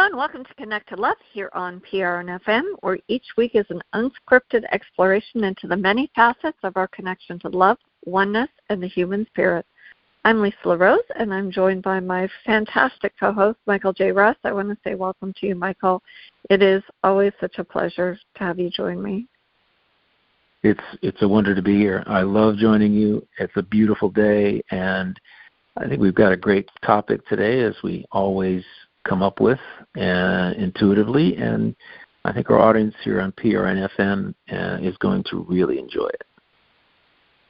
everyone. Welcome to Connect to Love here on PRN FM, where each week is an unscripted exploration into the many facets of our connection to love, oneness, and the human spirit. I'm Lisa LaRose, and I'm joined by my fantastic co-host, Michael J. Russ. I want to say welcome to you, Michael. It is always such a pleasure to have you join me. It's a wonder to be here. I love joining you. It's a beautiful day, and I think we've got a great topic today, as we always come up with intuitively, and I think our audience here on PRN FM is going to really enjoy it.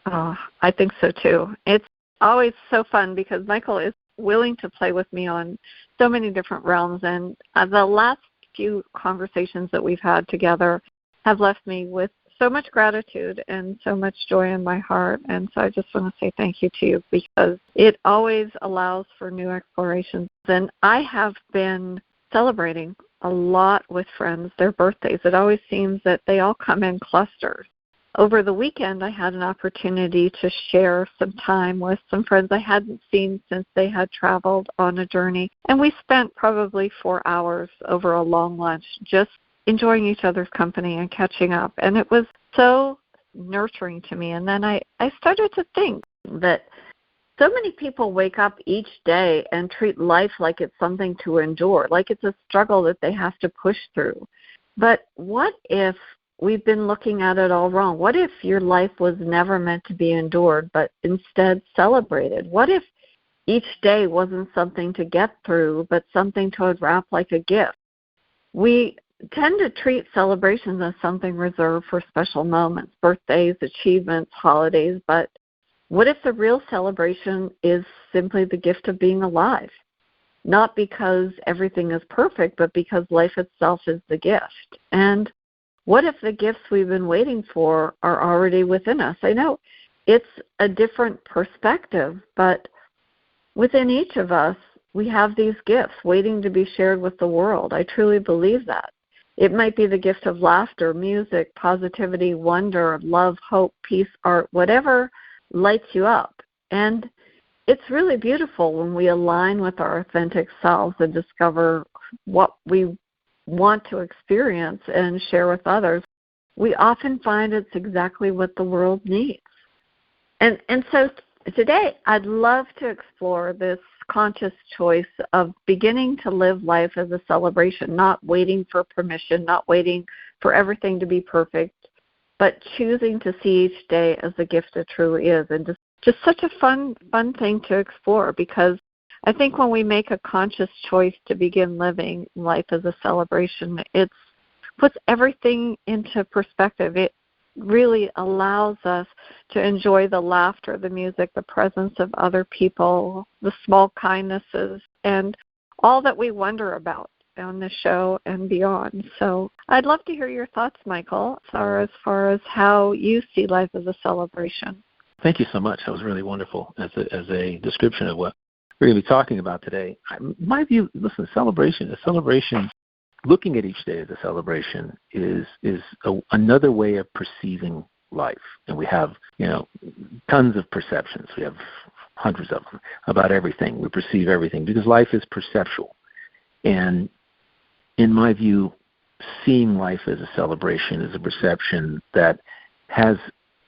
Oh, I think so too. It's always so fun because Michael is willing to play with me on so many different realms, and the last few conversations that we've had together have left me with so much gratitude and so much joy in my heart. And so I just want to say thank you to you, because it always allows for new explorations. And I have been celebrating a lot with friends, their birthdays. It always seems that they all come in clusters. Over the weekend, I had an opportunity to share some time with some friends I hadn't seen since they had traveled on a journey. And we spent probably 4 hours over a long lunch just enjoying each other's company and catching up. And it was so nurturing to me. And then I started to think that so many people wake up each day and treat life like it's something to endure, like it's a struggle that they have to push through. But what if we've been looking at it all wrong? What if your life was never meant to be endured, but instead celebrated? What if each day wasn't something to get through, but something to unwrap like a gift? We tend to treat celebrations as something reserved for special moments, birthdays, achievements, holidays, but what if the real celebration is simply the gift of being alive? Not because everything is perfect, but because life itself is the gift. And what if the gifts we've been waiting for are already within us? I know it's a different perspective, but within each of us, we have these gifts waiting to be shared with the world. I truly believe that. It might be the gift of laughter, music, positivity, wonder, love, hope, peace, art, whatever lights you up. And it's really beautiful when we align with our authentic selves and discover what we want to experience and share with others. We often find it's exactly what the world needs. And so today I'd love to explore this conscious choice of beginning to live life as a celebration, not waiting for permission, not waiting for everything to be perfect, but choosing to see each day as the gift it truly is. And just such a fun thing to explore, because I think when we make a conscious choice to begin living life as a celebration, it puts everything into perspective. It really allows us to enjoy the laughter, the music, the presence of other people, the small kindnesses, and all that we wonder about on the show and beyond. So I'd love to hear your thoughts, Michael, as far as how you see life as a celebration. Thank you so much. That was really wonderful as a description of what we're going to be talking about today. My view, listen, celebration, looking at each day as a celebration is another way of perceiving life. And we have, tons of perceptions. We have hundreds of them about everything. We perceive everything because life is perceptual. And in my view, seeing life as a celebration is a perception that has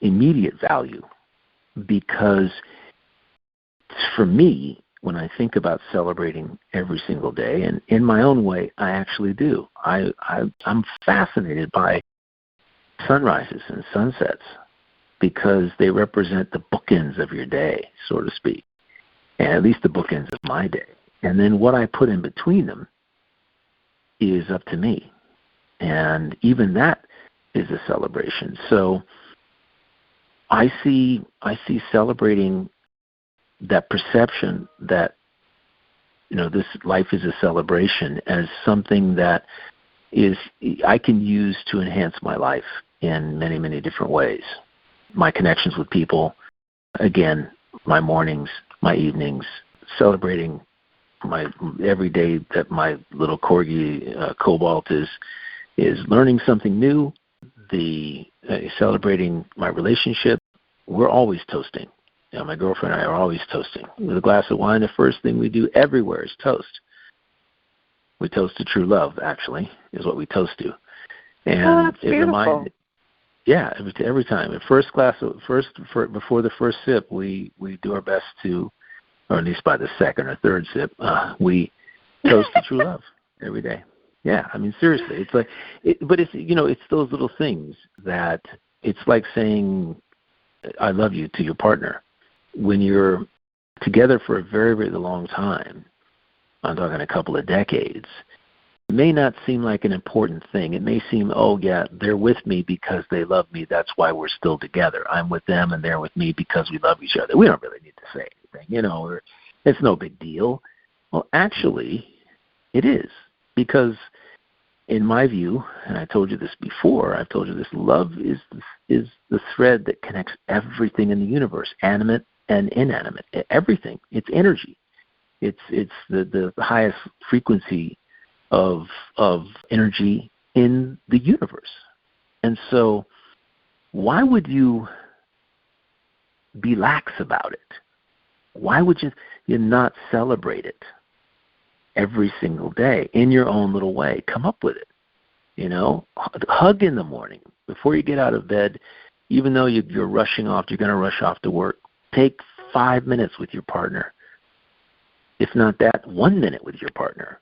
immediate value, because for me, when I think about celebrating every single day, and in my own way, I actually do. I'm fascinated by sunrises and sunsets because they represent the bookends of your day, so to speak, and at least the bookends of my day. And then what I put in between them is up to me. And even that is a celebration. So I see celebrating that perception that, this life is a celebration as something that I can use to enhance my life in many, many different ways. My connections with people, again, my mornings, my evenings, celebrating my every day that my little corgi Cobalt is learning something new, celebrating my relationship. We're always toasting. My girlfriend and I are always toasting. With a glass of wine, the first thing we do everywhere is toast. We toast to true love, actually, is what we toast to. And oh, that's it beautiful. Yeah, every time. Before the first sip, we do our best to, or at least by the second or third sip, we toast to true love every day. Yeah, I mean, seriously, it's like, but it's, it's those little things that it's like saying, I love you to your partner. When you're together for a very, very long time, I'm talking a couple of decades, it may not seem like an important thing. It may seem, oh, yeah, they're with me because they love me. That's why we're still together. I'm with them and they're with me because we love each other. We don't really need to say anything, or it's no big deal. Well, actually, it is. Because in my view, and I told you this before, I've told you this, love is the thread that connects everything in the universe, animate and inanimate, everything. It's energy. It's the highest frequency of energy in the universe. And so why would you be lax about it? Why would you not celebrate it every single day in your own little way? Come up with it. Hug in the morning before you get out of bed, even though you're rushing off, you're going to rush off to work. Take 5 minutes with your partner. If not that, 1 minute with your partner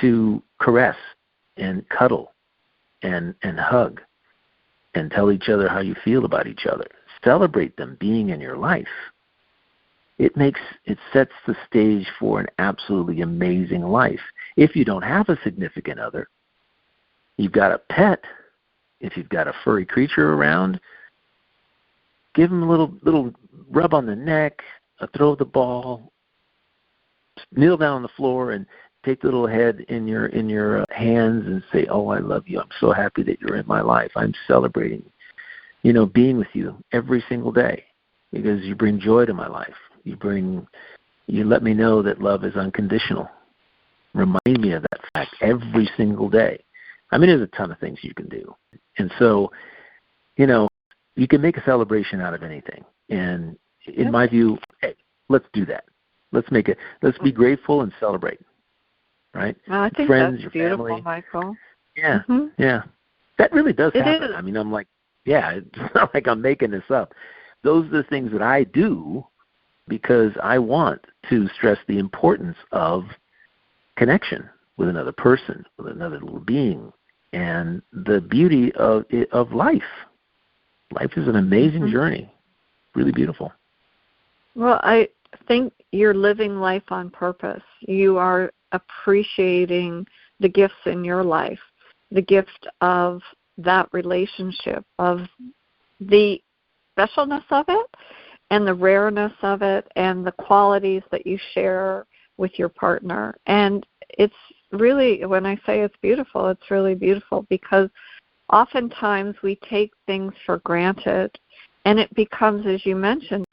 to caress and cuddle and hug and tell each other how you feel about each other. Celebrate them being in your life. It sets the stage for an absolutely amazing life. If you don't have a significant other, you've got a pet, if you've got a furry creature around, give them a little rub on the neck, throw the ball, kneel down on the floor and take the little head in your hands and say, oh, I love you. I'm so happy that you're in my life. I'm celebrating, being with you every single day because you bring joy to my life. You let me know that love is unconditional. Remind me of that fact every single day. I mean, there's a ton of things you can do. And so, you can make a celebration out of anything. And in my view, hey, let's do that. Let's be grateful and celebrate. Right? Well, I think Friends, that's your beautiful, family. Michael. Yeah, Mm-hmm. yeah. That really does happen. Is. I mean, I'm like, yeah, it's not like I'm making this up. Those are the things that I do because I want to stress the importance of connection with another person, with another little being, and the beauty of life. Life is an amazing journey, really beautiful. Well, I think you're living life on purpose. You are appreciating the gifts in your life, the gift of that relationship, of the specialness of it and the rareness of it and the qualities that you share with your partner. And it's really, when I say it's beautiful, it's really beautiful because oftentimes we take things for granted and it becomes, as you mentioned,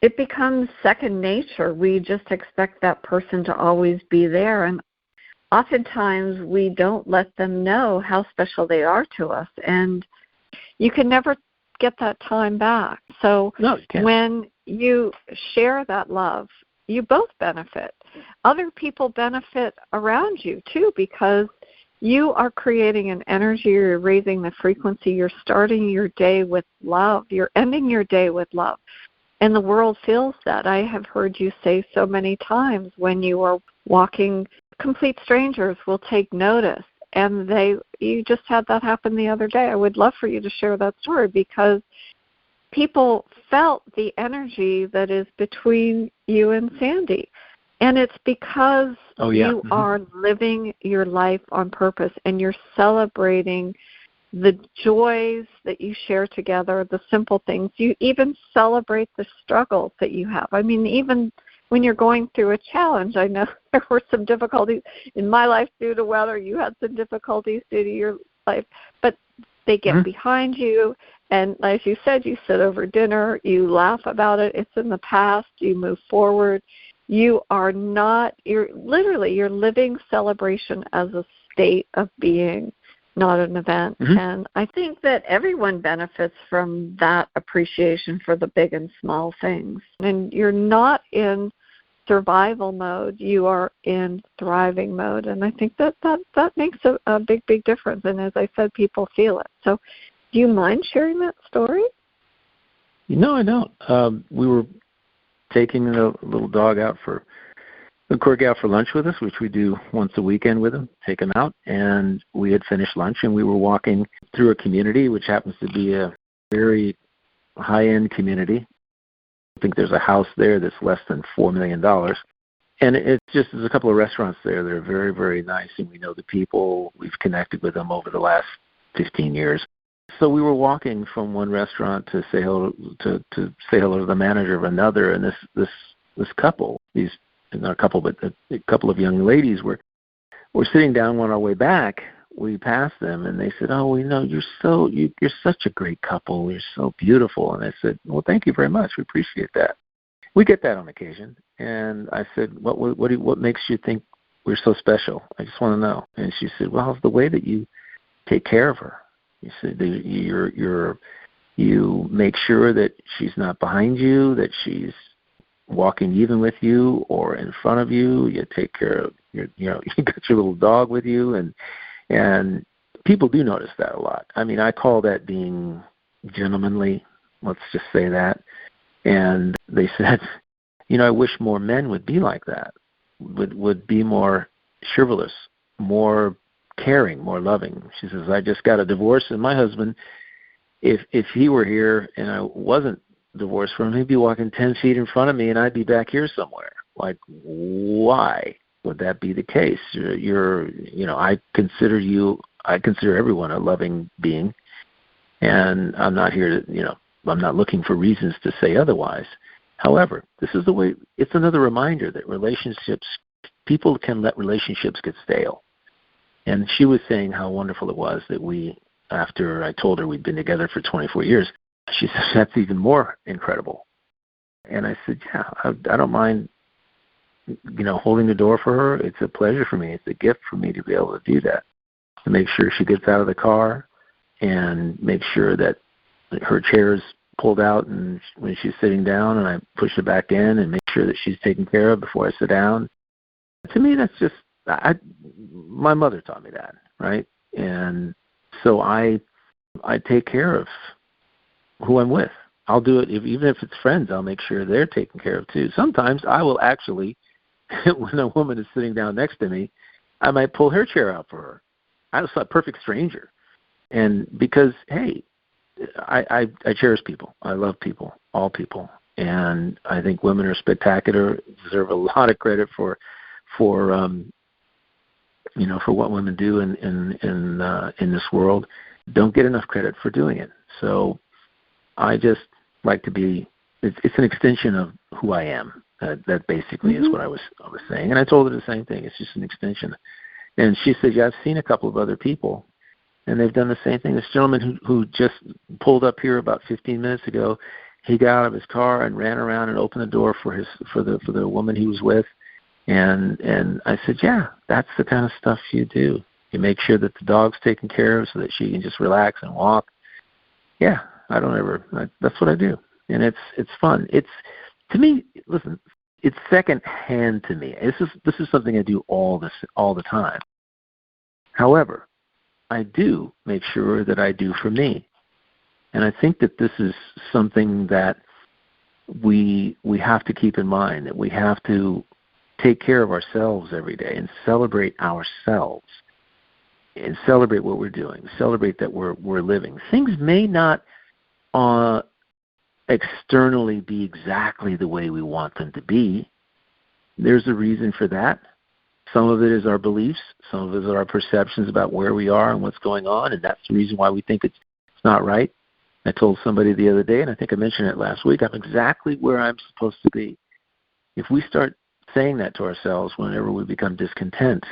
it becomes second nature. We just expect that person to always be there. And oftentimes we don't let them know how special they are to us. And you can never get that time back. So when you share that love, you both benefit. Other people benefit around you too because you are creating an energy, you're raising the frequency, you're starting your day with love, you're ending your day with love. And the world feels that. I have heard you say so many times when you are walking, complete strangers will take notice. And you just had that happen the other day. I would love for you to share that story because people felt the energy that is between you and Sandy. And it's because you are living your life on purpose and you're celebrating the joys that you share together, the simple things. You even celebrate the struggles that you have. I mean, even when you're going through a challenge, I know there were some difficulties in my life due to weather. You had some difficulties due to your life, but they get behind you. And as you said, you sit over dinner, you laugh about it. It's in the past. You move forward. You're living celebration as a state of being, not an event. And I think that everyone benefits from that appreciation for the big and small things. And you're not in survival mode, you are in thriving mode. And I think that makes a big, big difference. And as I said, people feel it. So do you mind sharing that story? No, I don't. We were taking a little dog out for the Corgi out for lunch with us, which we do once a weekend with him, take him out. And we had finished lunch, and we were walking through a community, which happens to be a very high-end community. I think there's a house there that's less than $4 million. And there's a couple of restaurants there that are very, very nice, and we know the people. We've connected with them over the last 15 years. So we were walking from one restaurant to say hello to the manager of another, and this couple, not a couple, but a couple of young ladies were sitting down on our way back. We passed them, and they said, "Oh, we know you're such a great couple. You're so beautiful." And I said, "Well, thank you very much. We appreciate that. We get that on occasion." And I said, "What makes you think we're so special? I just want to know." And she said, "Well, it's the way that you take care of her. You said you make sure that she's not behind you, that she's walking even with you or in front of you. You take care of you got your little dog with you, and people do notice that a lot. I mean, I call that being gentlemanly. Let's just say that." And they said, "I wish more men would be like that. Would be more chivalrous, more caring, more loving." She says, "I just got a divorce, and my husband, if he were here and I wasn't divorced from him, he'd be walking 10 feet in front of me, and I'd be back here somewhere. Like, why would that be the case? I consider everyone a loving being, and I'm not here to, I'm not looking for reasons to say otherwise. However, this is the way. It's another reminder that people can let relationships get stale." And she was saying how wonderful it was that after I told her we'd been together for 24 years, she said, "That's even more incredible." And I said, "Yeah, I don't mind, holding the door for her. It's a pleasure for me. It's a gift for me to be able to do that, to make sure she gets out of the car and make sure that her chair's pulled out and when she's sitting down, and I push it back in and make sure that she's taken care of before I sit down." To me, that's just, my mother taught me that, right? And so I take care of who I'm with. I'll do it, even if it's friends, I'll make sure they're taken care of too. Sometimes I will actually, when a woman is sitting down next to me, I might pull her chair out for her. I was a perfect stranger. And because, hey, I cherish people. I love people, all people. And I think women are spectacular, deserve a lot of credit for what women do in this world. Don't get enough credit for doing it. So I just like to be. It's an extension of who I am. That basically is what I was saying. And I told her the same thing. It's just an extension. And she said, "Yeah, I've seen a couple of other people, and they've done the same thing." This gentleman who just pulled up here about 15 minutes ago, he got out of his car and ran around and opened the door for the woman he was with. And I said, "Yeah, that's the kind of stuff you do. You make sure that the dog's taken care of so that she can just relax and walk." Yeah, that's what I do. And it's fun. It's, to me, listen, it's secondhand to me. This is something I do all the time. However, I do make sure that I do for me. And I think that this is something that we have to keep in mind, that we have to take care of ourselves every day and celebrate ourselves and celebrate what we're doing, celebrate that we're living. Things may not externally be exactly the way we want them to be. There's a reason for that. Some of it is our beliefs. Some of it is our perceptions about where we are and what's going on, and that's the reason why we think it's not right. I told somebody the other day, and I think I mentioned it last week, I'm exactly where I'm supposed to be. If we start saying that to ourselves whenever we become discontent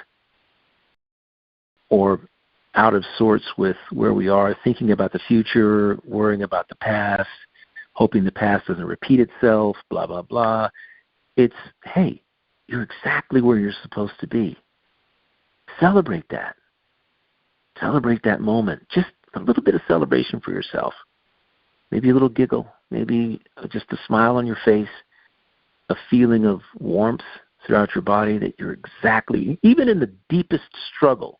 or out of sorts with where we are, thinking about the future, worrying about the past, hoping the past doesn't repeat itself, blah, blah, blah, it's, hey, you're exactly where you're supposed to be. Celebrate that. Celebrate that moment. Just a little bit of celebration for yourself. Maybe a little giggle. Maybe just a smile on your face. a feeling of warmth throughout your body, that you're exactly, even in the deepest struggle,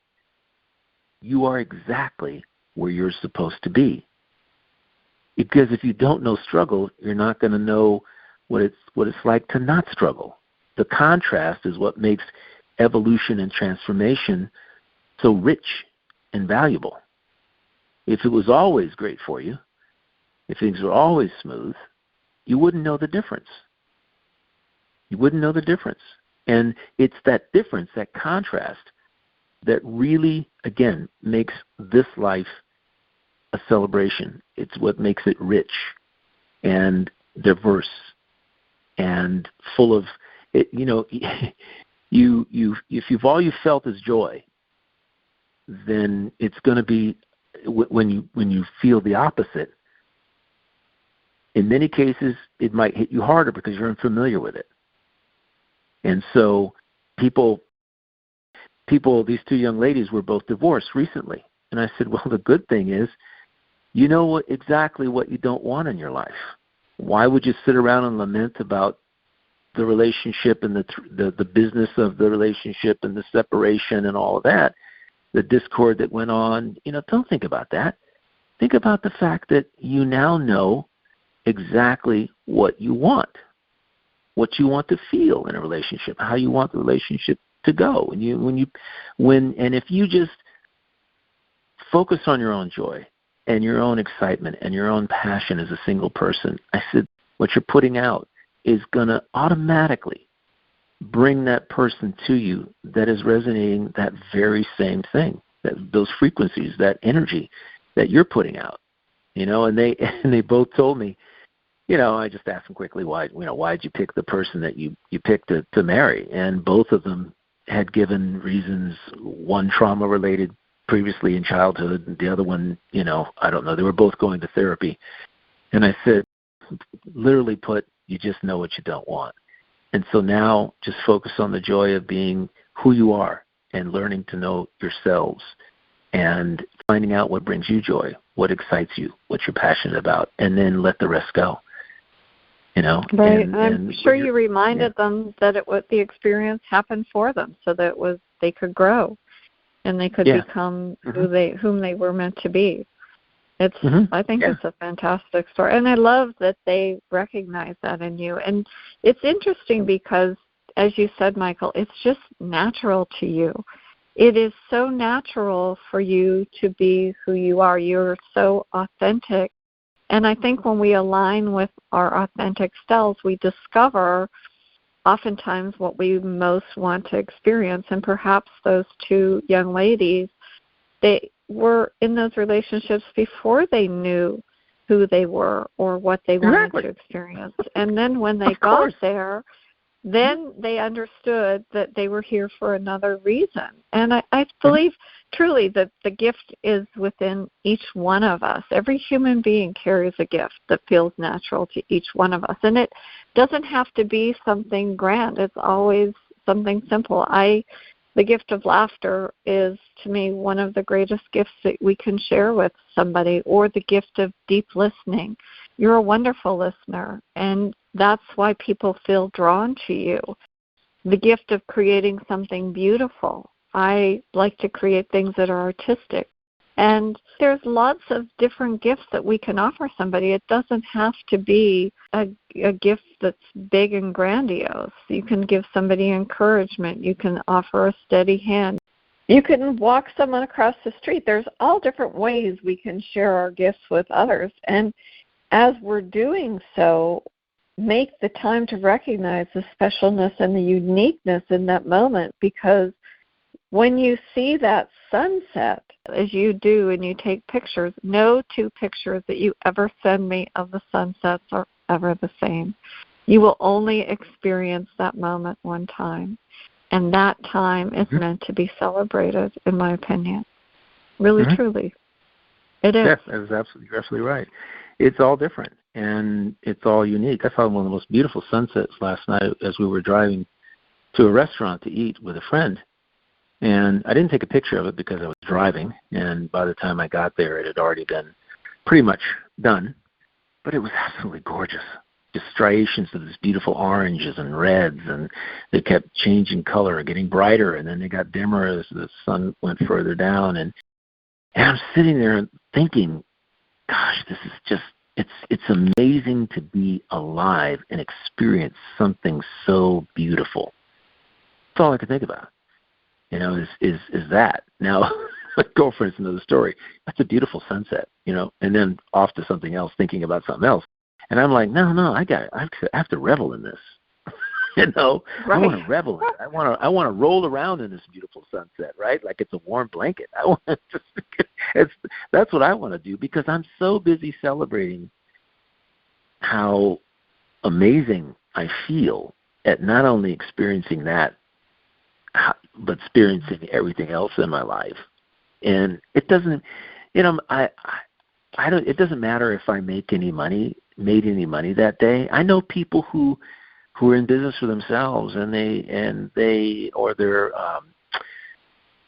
you are exactly where you're supposed to be. Because if you don't know struggle, you're not going to know what it's like to not struggle. The contrast is what makes evolution and transformation so rich and valuable. If it was always great for you, if things were always smooth, you wouldn't know the difference. You wouldn't know the difference. And it's that difference, that contrast, that really, again, makes this life a celebration. It's what makes it rich and diverse and full of it. You know, if all you felt is joy, then it's going to be, when you feel the opposite, in many cases it might hit you harder because you're unfamiliar with it. And so people, these two young ladies were both divorced recently. And I said, well, the good thing is, you know exactly what you don't want in your life. Why would you sit around and lament about the relationship and the business of the relationship and the separation and all of that, the discord that went on? You know, don't think about that. Think about the fact that you now know exactly what you want to feel in a relationship, how you want the relationship to go. And if you just focus on your own joy and your own excitement and your own passion as a single person, I said, what you're putting out is going to automatically bring that person to you that is resonating that very same thing, those frequencies, that energy that you're putting out. You know, and they both told me, you know, I just asked them quickly, why'd you pick the person that you picked to marry? And both of them had given reasons, one trauma related previously in childhood, and the other one, you know, I don't know. They were both going to therapy. And I said, literally put, you just know what you don't want. And so now just focus on the joy of being who you are and learning to know yourselves and finding out what brings you joy, what excites you, what you're passionate about, and then let the rest go. You know, right. And I'm sure you reminded them that the experience happened for them, so that they could grow and they could become whom they were meant to be. I think it's a fantastic story, and I love that they recognize that in you. And it's interesting because, as you said, Michael, it's just natural to you. It is so natural for you to be who you are. You're so authentic. And I think when we align with our authentic selves, we discover oftentimes what we most want to experience. And perhaps those two young ladies, they were in those relationships before they knew who they were or what they wanted to experience. And then when they got there, then they understood that they were here for another reason. And I believe truly that the gift is within each one of us. Every human being carries a gift that feels natural to each one of us. And it doesn't have to be something grand. It's always something simple. The gift of laughter is, to me, one of the greatest gifts that we can share with somebody, or the gift of deep listening. You're a wonderful listener, and that's why people feel drawn to you. The gift of creating something beautiful. I like to create things that are artistic. And there's lots of different gifts that we can offer somebody. It doesn't have to be a gift that's big and grandiose. You can give somebody encouragement. You can offer a steady hand. You can walk someone across the street. There's all different ways we can share our gifts with others. And as we're doing so, make the time to recognize the specialness and the uniqueness in that moment, because when you see that sunset, as you do, and you take pictures, no two pictures that you ever send me of the sunsets are ever the same. You will only experience that moment one time, and that time is meant to be celebrated, in my opinion. Really, truly. It is. Yes, you're absolutely right. It's all different, and it's all unique. I saw one of the most beautiful sunsets last night as we were driving to a restaurant to eat with a friend. And I didn't take a picture of it because I was driving, and by the time I got there, it had already been pretty much done. But it was absolutely gorgeous, striations of this beautiful oranges and reds, and they kept changing color, getting brighter, and then they got dimmer as the sun went further down. And I'm sitting there thinking, gosh, this is just, it's amazing to be alive and experience something so beautiful. That's all I could think about, is that. Now, my girlfriend's another story. That's a beautiful sunset, and then off to something else, thinking about something else. And I'm like, no, I have to revel in this. Right. I want to revel in it. I want to roll around in this beautiful sunset, right? Like it's a warm blanket. That's what I want to do, because I'm so busy celebrating how amazing I feel at not only experiencing that, but experiencing everything else in my life. And it doesn't, it doesn't matter if I made any money that day. I know people who are in business for themselves, and they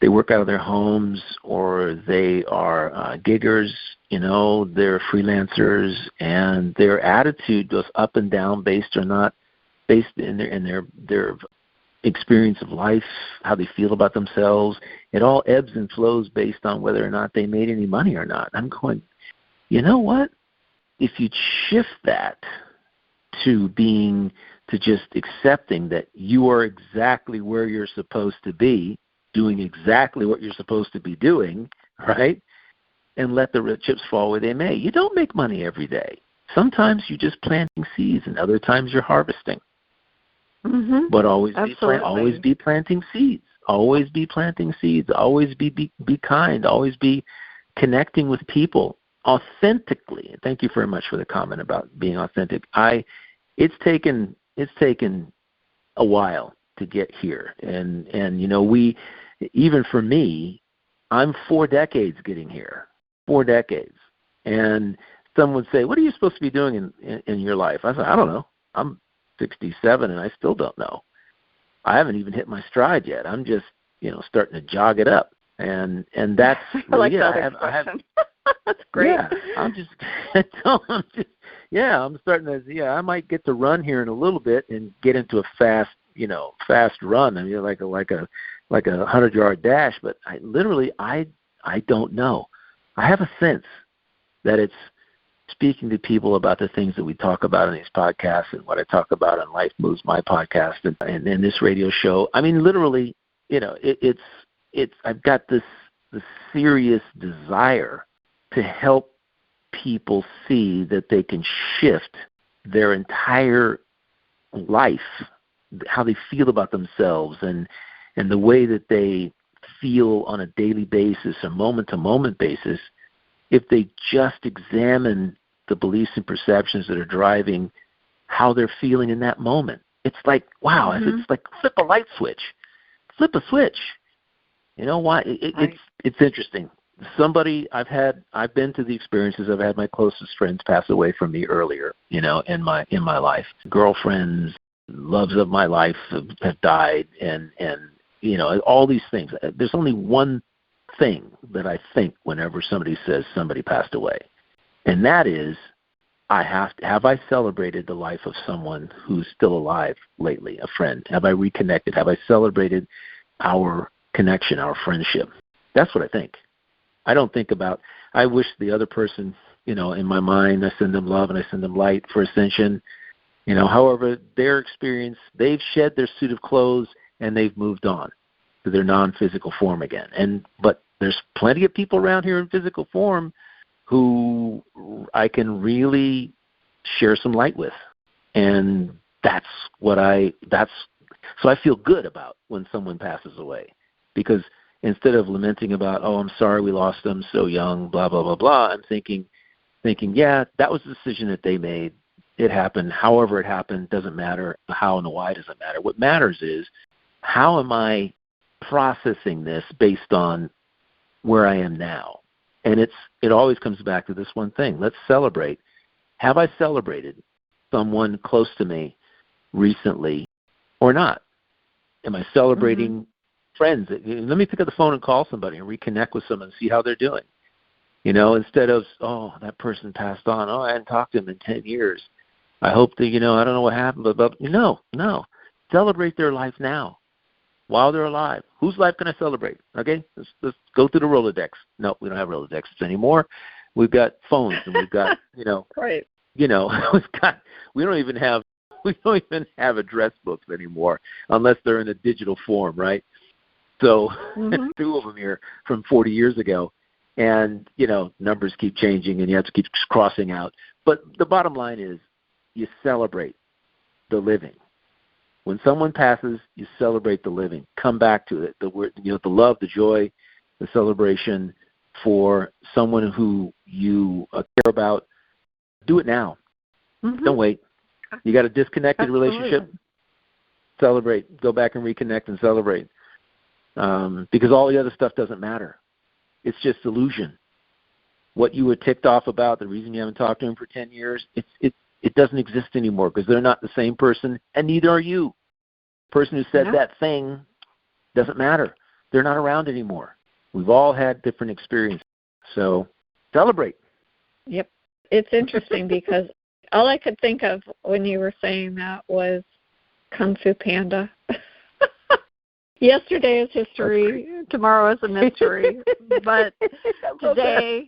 work out of their homes, or they are giggers, they're freelancers, and their attitude goes up and down based in their experience of life, how they feel about themselves. It all ebbs and flows based on whether or not they made any money or not. I'm going, you know what? If you shift that to just accepting that you are exactly where you're supposed to be, doing exactly what you're supposed to be doing, right? And let the chips fall where they may. You don't make money every day. Sometimes you're just planting seeds, and other times you're harvesting. Mm-hmm. But always be planting seeds. Always be planting seeds. Always be kind. Always be connecting with people authentically. Thank you very much for the comment about being authentic. It's taken a while to get here, and we, even for me, I'm 4 decades getting here. 4 decades, and some would say, "What are you supposed to be doing in your life?" I said, "I don't know. I'm 67, and I still don't know. I haven't even hit my stride yet. I'm just, starting to jog it up." And that's I like that expression. That's great. Yeah, I'm starting to. I might get to run here in a little bit and get into a fast run. I mean, like a 100-yard dash. But I don't know. I have a sense that it's speaking to people about the things that we talk about in these podcasts, and what I talk about on Life Moves, my podcast, and in this radio show. I mean, literally, it's I've got this serious desire to help people see that they can shift their entire life, how they feel about themselves, and the way that they feel on a daily basis, a moment-to-moment basis, if they just examine the beliefs and perceptions that are driving how they're feeling in that moment. It's like, wow, mm-hmm. It's like flip a light switch. Flip a switch. You know why? It's interesting. I've been to the experiences. I've had my closest friends pass away from me earlier, in my life. Girlfriends, loves of my life have died, and all these things. There's only one thing that I think whenever somebody says somebody passed away, and that is, have I celebrated the life of someone who's still alive lately, a friend? Have I reconnected? Have I celebrated our connection, our friendship? That's what I think. I don't think about, I wish the other person, in my mind, I send them love and I send them light for ascension. However, their experience, they've shed their suit of clothes and they've moved on to their non-physical form again. But there's plenty of people around here in physical form who I can really share some light with. And so I feel good about when someone passes away, because instead of lamenting about, oh, I'm sorry we lost them so young, blah, blah, blah, blah, I'm thinking, yeah, that was the decision that they made. It happened. However it happened, doesn't matter. The how and the why doesn't matter. What matters is, how am I processing this based on where I am now? And it always comes back to this one thing. Let's celebrate. Have I celebrated someone close to me recently or not? Am I celebrating friends? Let me pick up the phone and call somebody and reconnect with someone and see how they're doing. Instead of, oh, that person passed on. Oh, I hadn't talked to him in 10 years. I hope that, I don't know what happened, but no. Celebrate their life now while they're alive. Whose life can I celebrate? Okay, let's go through the Rolodex. No, we don't have Rolodexes anymore. We've got phones, and we've got, right. we don't even have address books anymore unless they're in a digital form, right? So two of them here from 40 years ago, and numbers keep changing, and you have to keep crossing out. But the bottom line is, you celebrate the living. When someone passes, you celebrate the living. Come back to it. The love, the joy, the celebration for someone who you care about. Do it now. Don't wait. You got a disconnected relationship? Celebrate. Go back and reconnect and celebrate. Because all the other stuff doesn't matter. It's just illusion. What you were ticked off about, the reason you haven't talked to him for 10 years, it doesn't exist anymore because they're not the same person, and neither are you. The person who said that thing doesn't matter. They're not around anymore. We've all had different experiences. So celebrate. Yep. It's interesting because all I could think of when you were saying that was Kung Fu Panda. Yesterday is history. Tomorrow is a mystery. But today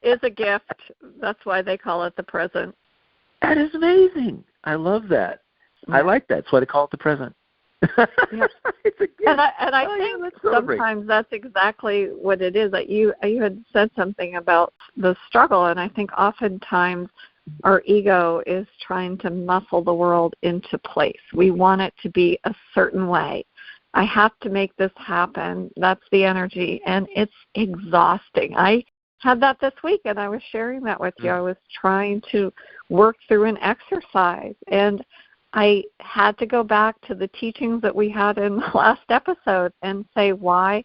is a gift. That's why they call it the present. That is amazing. I love that. I like that. That's why they call it the present. It's a gift. And I think sometimes that's exactly what it is. That you had said something about the struggle, and I think oftentimes our ego is trying to muscle the world into place. We want it to be a certain way. I have to make this happen. That's the energy, and it's exhausting. I had that this week, and I was sharing that with you. I was trying to work through an exercise, and I had to go back to the teachings that we had in the last episode and say, why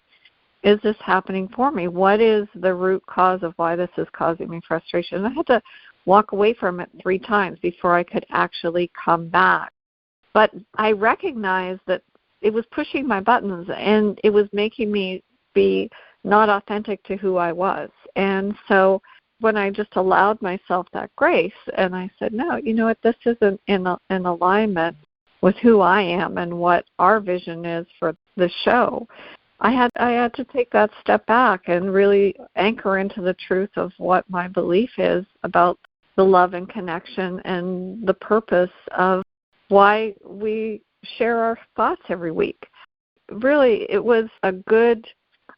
is this happening for me? What is the root cause of why this is causing me frustration? And I had to walk away from it 3 times before I could actually come back. But I recognized that it was pushing my buttons, and it was making me be not authentic to who I was. And so when I just allowed myself that grace and I said, no, you know what, this isn't in alignment with who I am and what our vision is for the show, I had to take that step back and really anchor into the truth of what my belief is about the love and connection and the purpose of why we share our thoughts every week. Really, it was a good,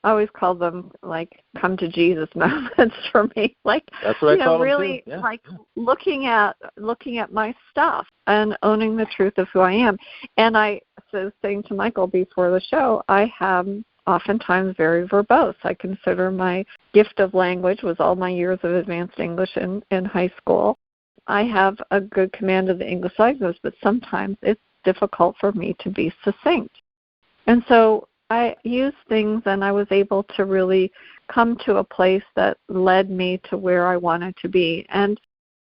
I always call them like come to Jesus moments for me. Like, that's what I call really them too. Yeah. Like looking at my stuff and owning the truth of who I am. And I was saying to Michael before the show, I am oftentimes very verbose. I consider my gift of language was all my years of advanced English in high school. I have a good command of the English language, but sometimes it's difficult for me to be succinct. And so I used things, and I was able to really come to a place that led me to where I wanted to be. And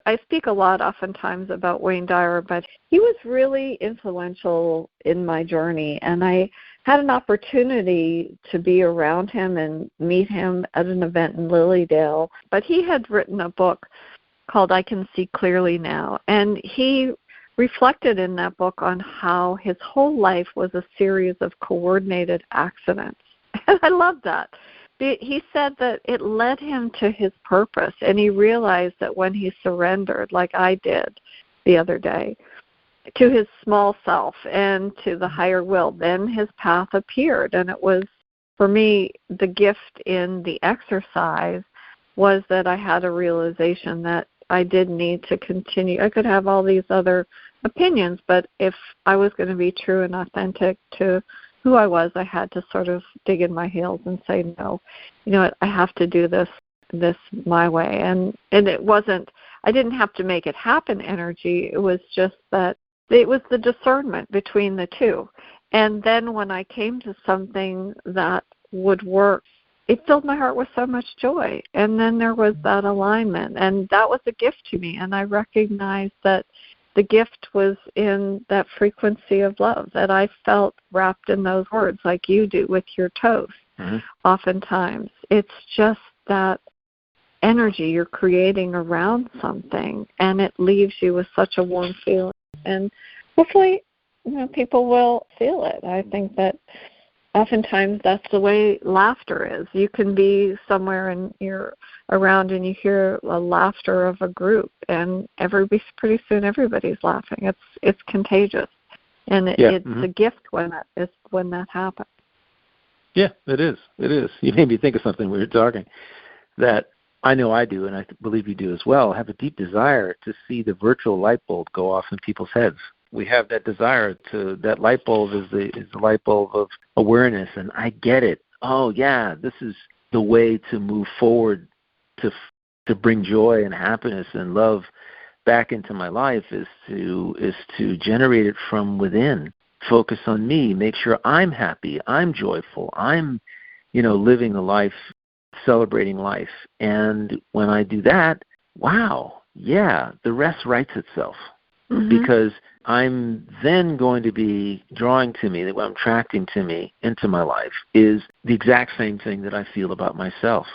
I speak a lot oftentimes about Wayne Dyer, but he was really influential in my journey, and I had an opportunity to be around him and meet him at an event in Lilydale. But he had written a book called I Can See Clearly Now, and he reflected in that book on how his whole life was a series of coordinated accidents. And I love that. He said that it led him to his purpose, and he realized that when he surrendered, like I did the other day, to his small self and to the higher will, then his path appeared. And it was, for me, the gift in the exercise was that I had a realization that I did need to continue. I could have all these other opinions, but if I was going to be true and authentic to who I was, I had to sort of dig in my heels and say, no, you know what, I have to do this my way. And it wasn't, I didn't have to make it happen energy. It was just that it was the discernment between the two. And then when I came to something that would work, it filled my heart with so much joy. And then there was that alignment, and that was a gift to me. And I recognized that the gift was in that frequency of love that I felt wrapped in those words, like you do with your toast. Oftentimes, it's just that energy you're creating around something, and it leaves you with such a warm feeling. And hopefully, people will feel it. I think that oftentimes that's the way laughter is. You can be somewhere and you're around and you hear a laughter of a group, and pretty soon everybody's laughing. It's contagious, and it's a gift when that happens. Yeah, it is. It is. You made me think of something when you were talking that I know I do, and I believe you do as well. Have a deep desire to see the virtual light bulb go off in people's heads. We have that desire that light bulb is the light bulb of awareness, and I get it. Oh yeah, this is the way to move forward to bring joy and happiness and love back into my life is to generate it from within. Focus on me, make sure I'm happy, I'm joyful, I'm living a life, celebrating life. And when I do that, wow, yeah, the rest writes itself. Because I'm then going to be drawing to me, that what I'm attracting to me into my life is the exact same thing that I feel about myself.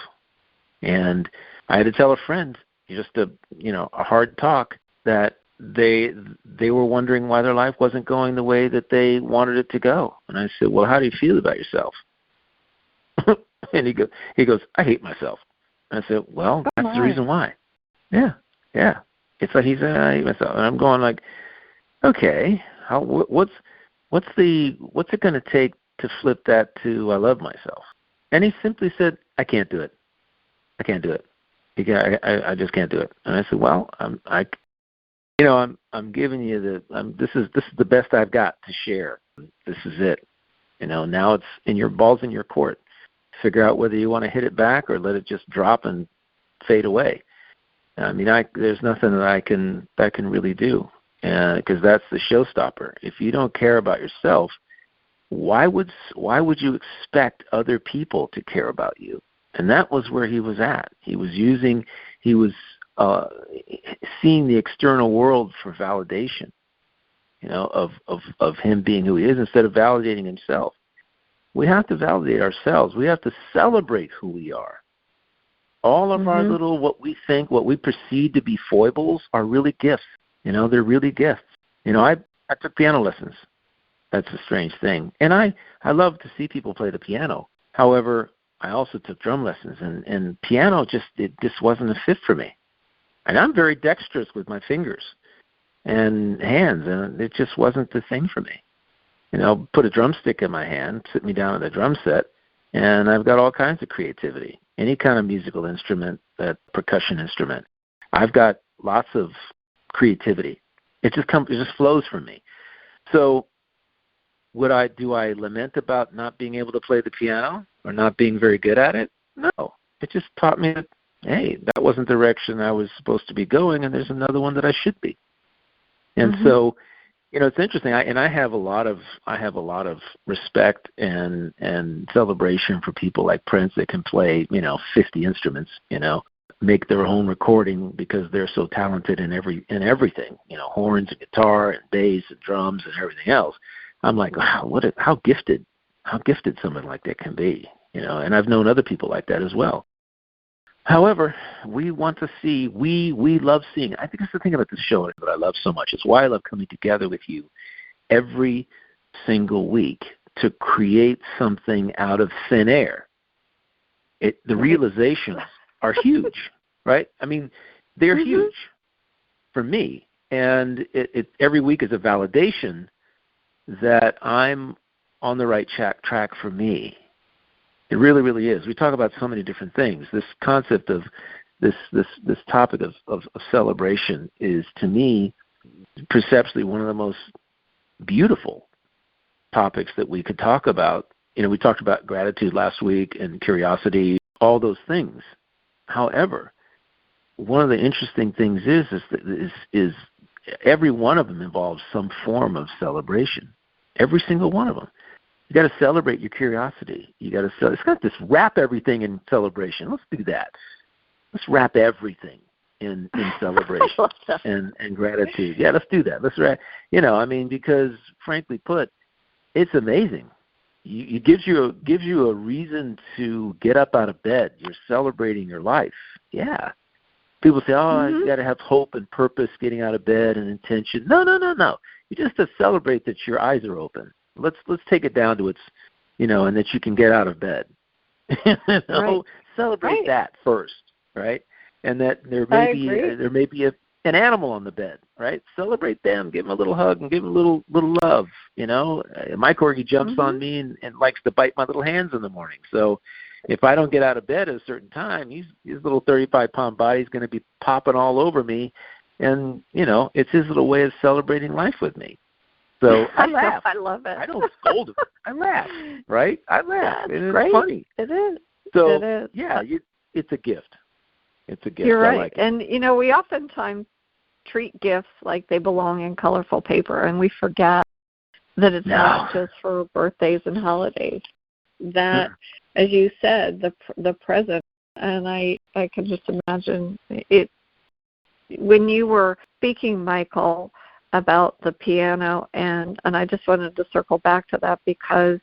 And I had to tell a friend, just a hard talk, that they were wondering why their life wasn't going the way that they wanted it to go. And I said, well, how do you feel about yourself? And he goes, I hate myself. And I said, well, that's the reason why. Yeah. It's like he said, I hate myself. And I'm going like, okay, what's it going to take to flip that to I love myself? And he simply said, I can't do it. I can't do it. I just can't do it. And I said, well, I'm giving you this is the best I've got to share. This is it. Now it's in your balls in your court. Figure out whether you want to hit it back or let it just drop and fade away. I mean, there's nothing that I can really do, because that's the showstopper. If you don't care about yourself, why would you expect other people to care about you? And that was where he was at. He was seeing the external world for validation, of him being who he is, instead of validating himself. We have to validate ourselves. We have to celebrate who we are. All of our little, what we perceive to be foibles are really gifts. They're really gifts. I took piano lessons. That's a strange thing. And I love to see people play the piano. However, I also took drum lessons, and piano it just wasn't a fit for me. And I'm very dexterous with my fingers and hands, and it just wasn't the thing for me. Put a drumstick in my hand, sit me down at a drum set, and I've got all kinds of creativity. Any kind of musical instrument, that percussion instrument, I've got lots of creativity. It just flows from me. So do I lament about not being able to play the piano or not being very good at it? No. It just taught me that, hey, that wasn't the direction I was supposed to be going, and there's another one that I should be. And so, it's interesting. I have a lot of respect and celebration for people like Prince that can play, 50 instruments, make their own recording because they're so talented in everything, horns and guitar and bass and drums and everything else. I'm like, wow, how gifted someone like that can be, and I've known other people like that as well. However, we want to see, we love seeing. I think that's the thing about this show that I love so much. It's why I love coming together with you every single week to create something out of thin air. The realizations are huge, right? I mean, they're huge for me. And it every week is a validation that I'm on the right track for me. It really, really is. We talk about so many different things. This concept of this topic of celebration is, to me, perceptually one of the most beautiful topics that we could talk about. We talked about gratitude last week and curiosity, all those things. However, one of the interesting things is every one of them involves some form of celebration. Every single one of them. You got to celebrate your curiosity. It's got this wrap everything in celebration. Let's do that. Let's wrap everything in celebration and gratitude. Yeah, let's do that. Let's because frankly put, it's amazing. It gives you a reason to get up out of bed. You're celebrating your life. Yeah. People say, you got to have hope and purpose getting out of bed and intention. No. You just have to celebrate that your eyes are open. Let's take it down to its, and that you can get out of bed. Right. Celebrate that first, right? And that there may be an animal on the bed, right? Celebrate them, give them a little hug and give them a little love. My corgi jumps on me and likes to bite my little hands in the morning. So if I don't get out of bed at a certain time, his little 35-pound body is going to be popping all over me, and it's his little way of celebrating life with me. So I laugh. I love it. I don't scold him. I laugh, right? I laugh. That's and great. It's funny. It is. So, it is. Yeah, it's a gift. It's a gift. You're right. I like it. And, we oftentimes treat gifts like they belong in colorful paper, and we forget that it's not just for birthdays and holidays. That, as you said, the present, and I can just imagine it. When you were speaking, Michael, about the piano, and I just wanted to circle back to that because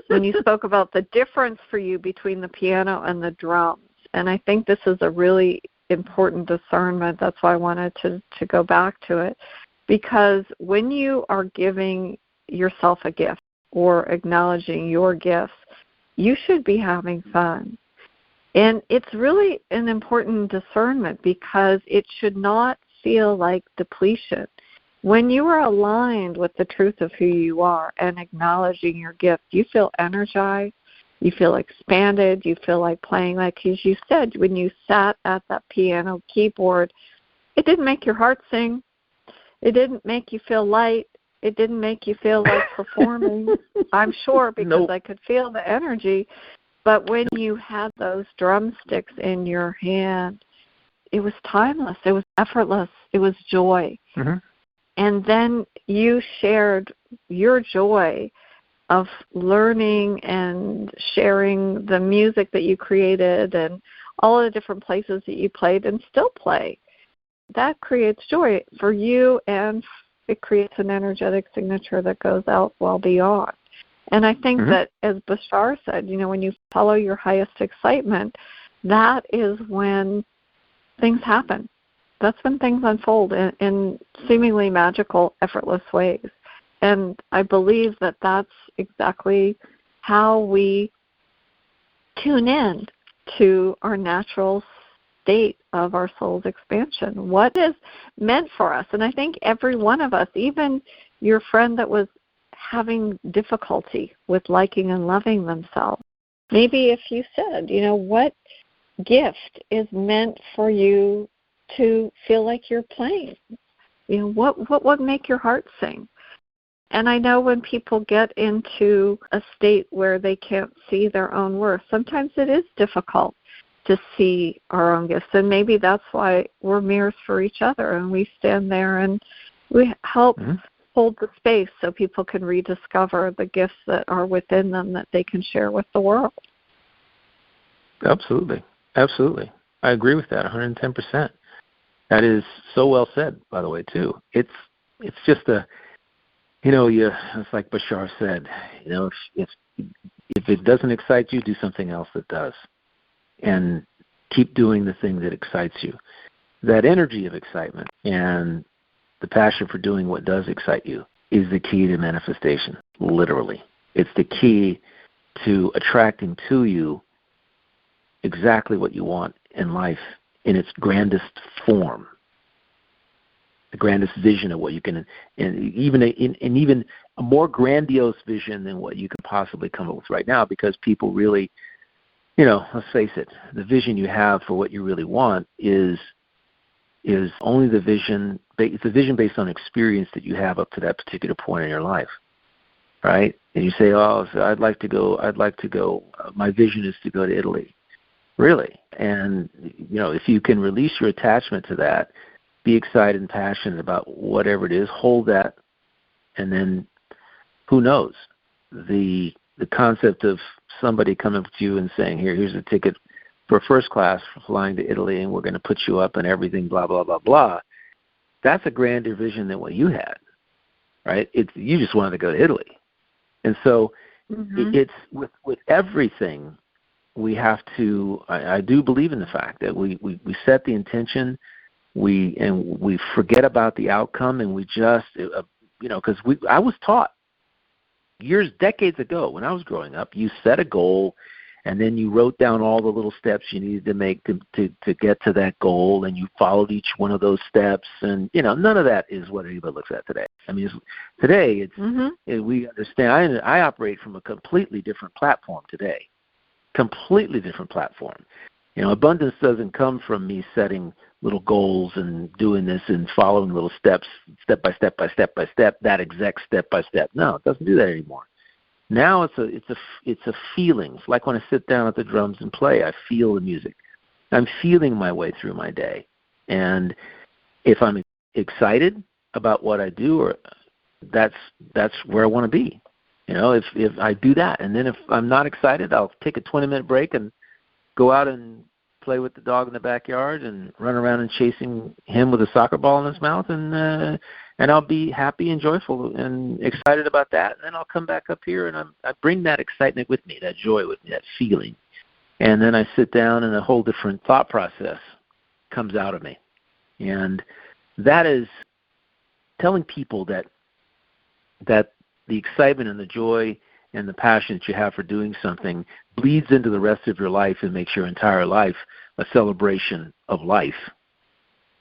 when you spoke about the difference for you between the piano and the drums, and I think this is a really important discernment. That's why I wanted to go back to it, because when you are giving yourself a gift or acknowledging your gifts, you should be having fun. And it's really an important discernment because it should not feel like depletion. When you are aligned with the truth of who you are and acknowledging your gift, you feel energized, you feel expanded, you feel like playing, like as you said, when you sat at that piano keyboard, it didn't make your heart sing. It didn't make you feel light. It didn't make you feel like performing, I'm sure, because I could feel the energy. But when you had those drumsticks in your hand, it was timeless. It was effortless. It was joy. And then you shared your joy of learning and sharing the music that you created and all the different places that you played and still play. That creates joy for you, and it creates an energetic signature that goes out well beyond. And I think that, as Bashar said, when you follow your highest excitement, that is when things happen. That's when things unfold in seemingly magical, effortless ways. And I believe that that's exactly how we tune in to our natural state of our soul's expansion. What is meant for us? And I think every one of us, even your friend that was having difficulty with liking and loving themselves, maybe if you said, what gift is meant for you to feel like you're playing? What would make your heart sing? And I know when people get into a state where they can't see their own worth, sometimes it is difficult to see our own gifts. And maybe that's why we're mirrors for each other, and we stand there and we help hold the space so people can rediscover the gifts that are within them that they can share with the world. Absolutely. Absolutely. I agree with that 110%. That is so well said, by the way, too. It's just it's like Bashar said, if it doesn't excite you, do something else that does. And keep doing the thing that excites you. That energy of excitement and the passion for doing what does excite you is the key to manifestation, literally. It's the key to attracting to you exactly what you want in life in its grandest form, the grandest vision of what you can, and even a more grandiose vision than what you could possibly come up with right now, because people really, let's face it, the vision you have for what you really want is only the vision. It's a vision based on experience that you have up to that particular point in your life, right? And you say, so I'd like to go. My vision is to go to Italy. Really. And, if you can release your attachment to that, be excited and passionate about whatever it is, hold that, and then who knows? The concept of somebody coming up to you and saying, here's a ticket for first class for flying to Italy, and we're going to put you up and everything, blah, blah, blah, blah, that's a grander vision than what you had, right? You just wanted to go to Italy. And so it's with everything we have to, I do believe in the fact that we set the intention, we forget about the outcome, and we just, because I was taught decades ago when I was growing up, you set a goal, and then you wrote down all the little steps you needed to make to get to that goal, and you followed each one of those steps. And, none of that is what anybody looks at today. I mean, today, we understand. I operate from a completely different platform today. Completely different platform. Abundance doesn't come from me setting little goals and doing this and following little steps, step by step by step by step, that exact step by step. No, it doesn't do that anymore. Now it's a feeling. It's like when I sit down at the drums and play, I feel the music. I'm feeling my way through my day. And if I'm excited about what I do, or that's where I want to be. If I do that, and then if I'm not excited, I'll take a 20-minute break and go out and play with the dog in the backyard and run around and chasing him with a soccer ball in his mouth, and I'll be happy and joyful and excited about that. And then I'll come back up here, and I bring that excitement with me, that joy with me, that feeling. And then I sit down, and a whole different thought process comes out of me. And that is telling people that the excitement and the joy and the passion that you have for doing something bleeds into the rest of your life and makes your entire life a celebration of life,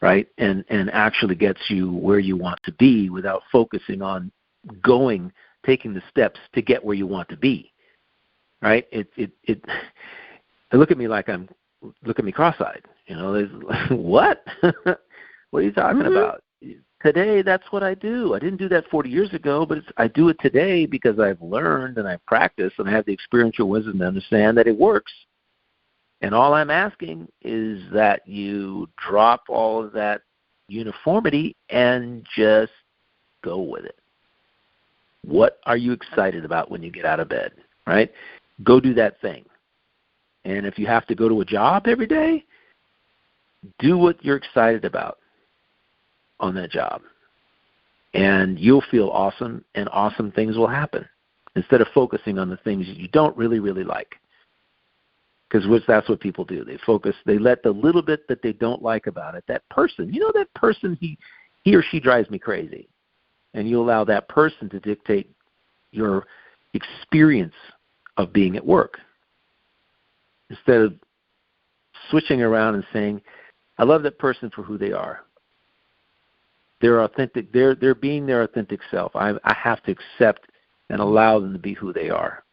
right? And actually gets you where you want to be without focusing on taking the steps to get where you want to be, right? They look at me like look at me cross-eyed. What? What are you talking about? Today, that's what I do. I didn't do that 40 years ago, but I do it today because I've learned and I've practiced and I have the experiential wisdom to understand that it works. And all I'm asking is that you drop all of that uniformity and just go with it. What are you excited about when you get out of bed, right? Go do that thing. And if you have to go to a job every day, do what you're excited about on that job. And you'll feel awesome, and awesome things will happen instead of focusing on the things that you don't really, really like. Because that's what people do. They let the little bit that they don't like about it, that person, that person, he or she drives me crazy. And you allow that person to dictate your experience of being at work. Instead of switching around and saying, I love that person for who they are. They're authentic. They're being their authentic self. I have to accept and allow them to be who they are.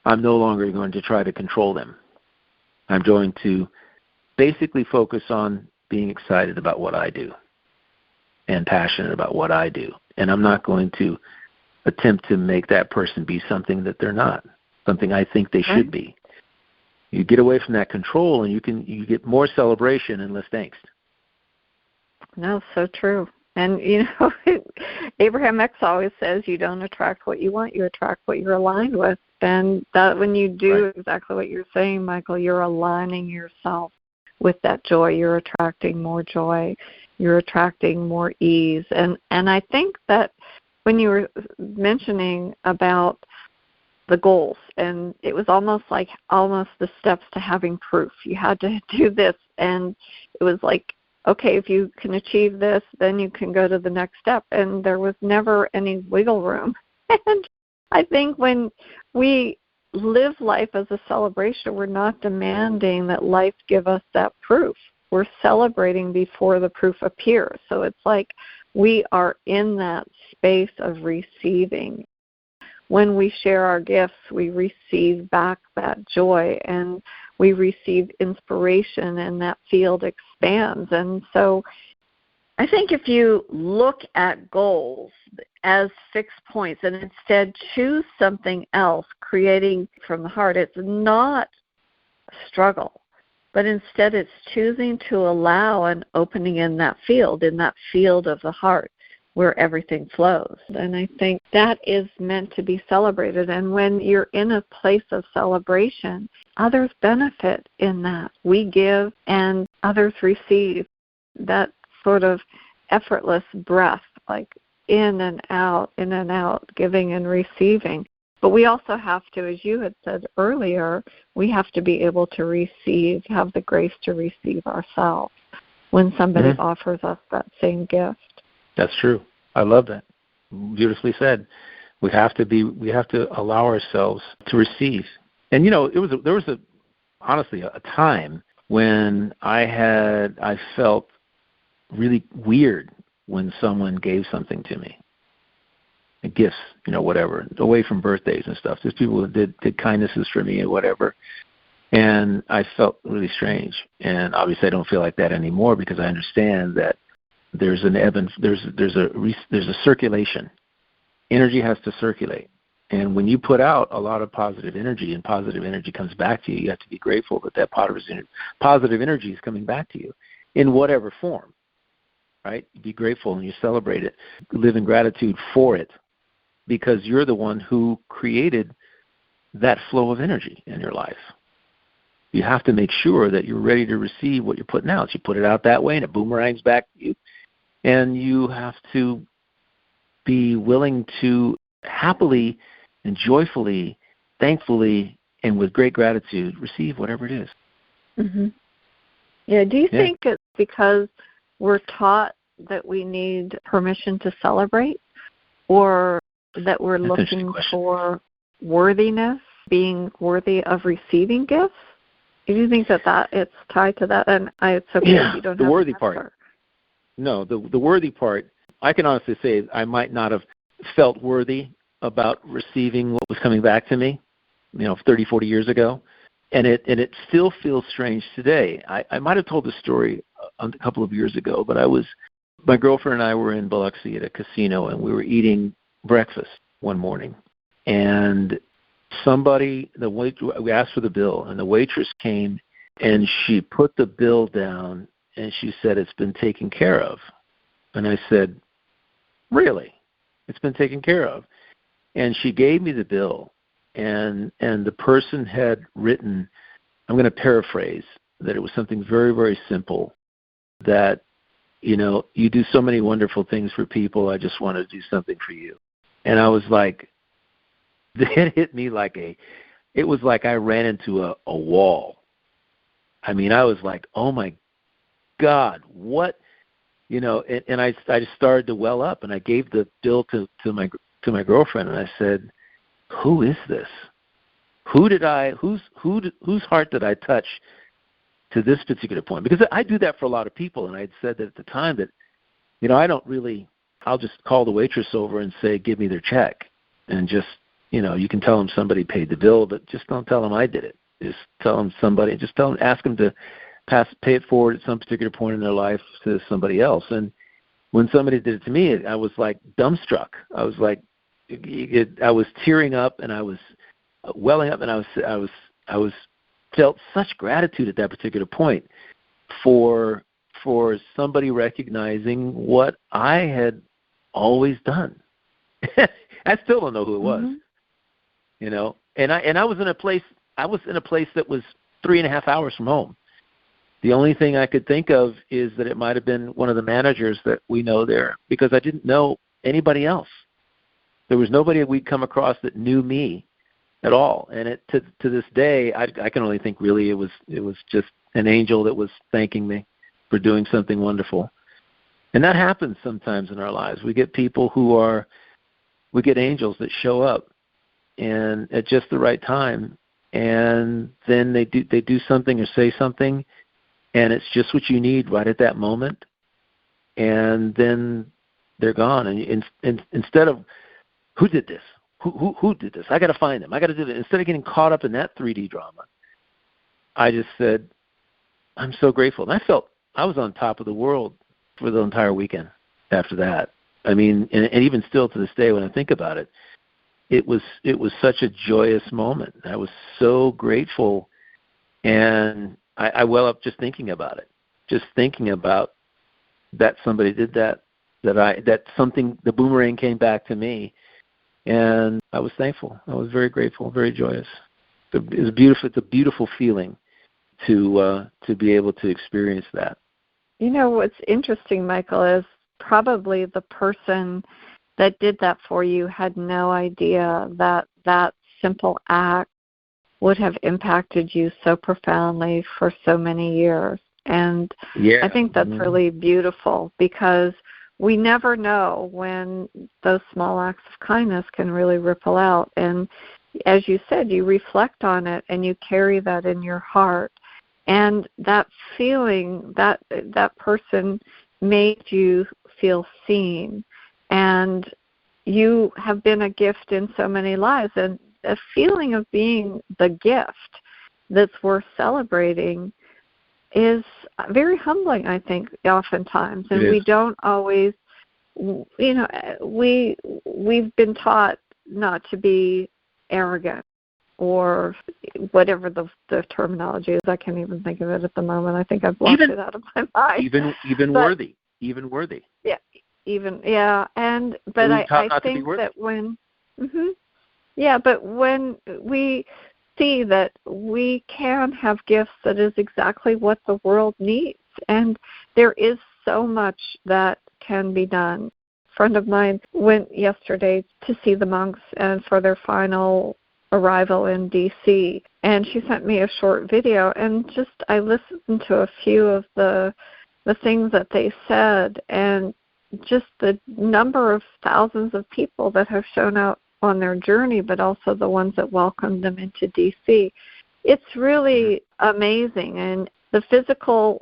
I'm no longer going to try to control them. I'm going to basically focus on being excited about what I do and passionate about what I do. And I'm not going to attempt to make that person be something that they're not, something I think they should be. You get away from that control, and you get more celebration and less angst. No, so true. And, Abraham X always says you don't attract what you want, you attract what you're aligned with. And that when you do exactly what you're saying, Michael, you're aligning yourself with that joy. You're attracting more joy. You're attracting more ease. And I think that when you were mentioning about the goals, and it was almost the steps to having proof. You had to do this, and it was like, okay, if you can achieve this, then you can go to the next step. And there was never any wiggle room. And I think when we live life as a celebration, we're not demanding that life give us that proof. We're celebrating before the proof appears. So it's like we are in that space of receiving. When we share our gifts, we receive back that joy, and we receive inspiration, and that field expands. And so I think if you look at goals as fixed points and instead choose something else, creating from the heart, it's not a struggle, but instead it's choosing to allow an opening in that field of the heart where everything flows. And I think that is meant to be celebrated. And when you're in a place of celebration, others benefit in that. We give and others receive. That sort of effortless breath, like in and out, giving and receiving. But we also have to, as you had said earlier, we have to be able to receive, have the grace to receive ourselves when somebody offers us that same gift. That's true. I love that. Beautifully said. We have to allow ourselves to receive. And there was honestly a time when I felt really weird when someone gave something to me. Gifts, whatever, away from birthdays and stuff. There's people who did kindnesses for me or whatever. And I felt really strange. And obviously I don't feel like that anymore because I understand that there's an ebb and there's a circulation. Energy has to circulate. And when you put out a lot of positive energy and positive energy comes back to you, you have to be grateful that positive energy is coming back to you in whatever form, right? Be grateful and you celebrate it. Live in gratitude for it because you're the one who created that flow of energy in your life. You have to make sure that you're ready to receive what you're putting out. So you put it out that way and it boomerangs back to you. And you have to be willing to happily and joyfully, thankfully, and with great gratitude, receive whatever it is. Mm-hmm. Yeah. Do you think it's because we're taught that we need permission to celebrate, or that we're looking for worthiness, being worthy of receiving gifts? Do you think that it's tied to that? And it's okay if you don't have the worthy part. No, the worthy part. I can honestly say I might not have felt worthy about receiving what was coming back to me, 30, 40 years ago. And it still feels strange today. I might have told this story a couple of years ago, but my girlfriend and I were in Biloxi at a casino, and we were eating breakfast one morning. And we asked for the bill, and the waitress came, and she put the bill down, and she said, "It's been taken care of." And I said, "Really? It's been taken care of?" And she gave me the bill, and the person had written, I'm going to paraphrase, that it was something very, very simple, that, you do so many wonderful things for people, I just want to do something for you. And I was like, it hit me it was like I ran into a wall. I mean, I was like, oh my God, what? And I just started to well up, and I gave the bill to my girlfriend, and I said, "Who is this? Whose heart did I touch to this particular point?" Because I do that for a lot of people, and I had said that at the time that, I don't really. I'll just call the waitress over and say, "Give me their check," and just, you can tell them somebody paid the bill, but just don't tell them I did it. Just tell them ask them to pay it forward at some particular point in their life to somebody else. And when somebody did it to me, I was like dumbstruck. I was like, I was tearing up, and I was welling up, and I was felt such gratitude at that particular point for somebody recognizing what I had always done. I still don't know who it was, And I was in a place that was 3.5 hours from home. The only thing I could think of is that it might have been one of the managers that we know there, because I didn't know anybody else. There was nobody we'd come across that knew me at all. And to this day, I can only think really it was just an angel that was thanking me for doing something wonderful. And that happens sometimes in our lives. We get people we get angels that show up and at just the right time, and then they do something or say something, and it's just what you need right at that moment, and then they're gone. And instead of, who did this? Who did this? I got to find them. I got to do it. Instead of getting caught up in that 3D drama, I just said, I'm so grateful. And I felt I was on top of the world for the entire weekend after that. I mean, and even still to this day when I think about it, it was such a joyous moment. I was so grateful, and I well up just thinking about it, just thinking about that somebody did that something, the boomerang came back to me, and I was thankful. I was very grateful, very joyous. It's a beautiful feeling to be able to experience that. What's interesting, Michael, is probably the person that did that for you had no idea that that simple act would have impacted you so profoundly for so many years. And I think that's really beautiful, because we never know when those small acts of kindness can really ripple out. And as you said, you reflect on it and you carry that in your heart. And that feeling, that person made you feel seen. And you have been a gift in so many lives. And a feeling of being the gift that's worth celebrating is very humbling, I think, oftentimes. And we don't always, we've been taught not to be arrogant, or whatever the terminology is. I can't even think of it at the moment. I think I've blocked it out of my mind. Even worthy. Yeah, but I think that when, but when we see that we can have gifts that is exactly what the world needs, and there is so much that can be done. A friend of mine went yesterday to see the monks and for their final arrival in D.C., and she sent me a short video, and just I listened to a few of the things that they said, and just the number of thousands of people that have shown up on their journey, but also the ones that welcomed them into D.C. It's really amazing. And the physical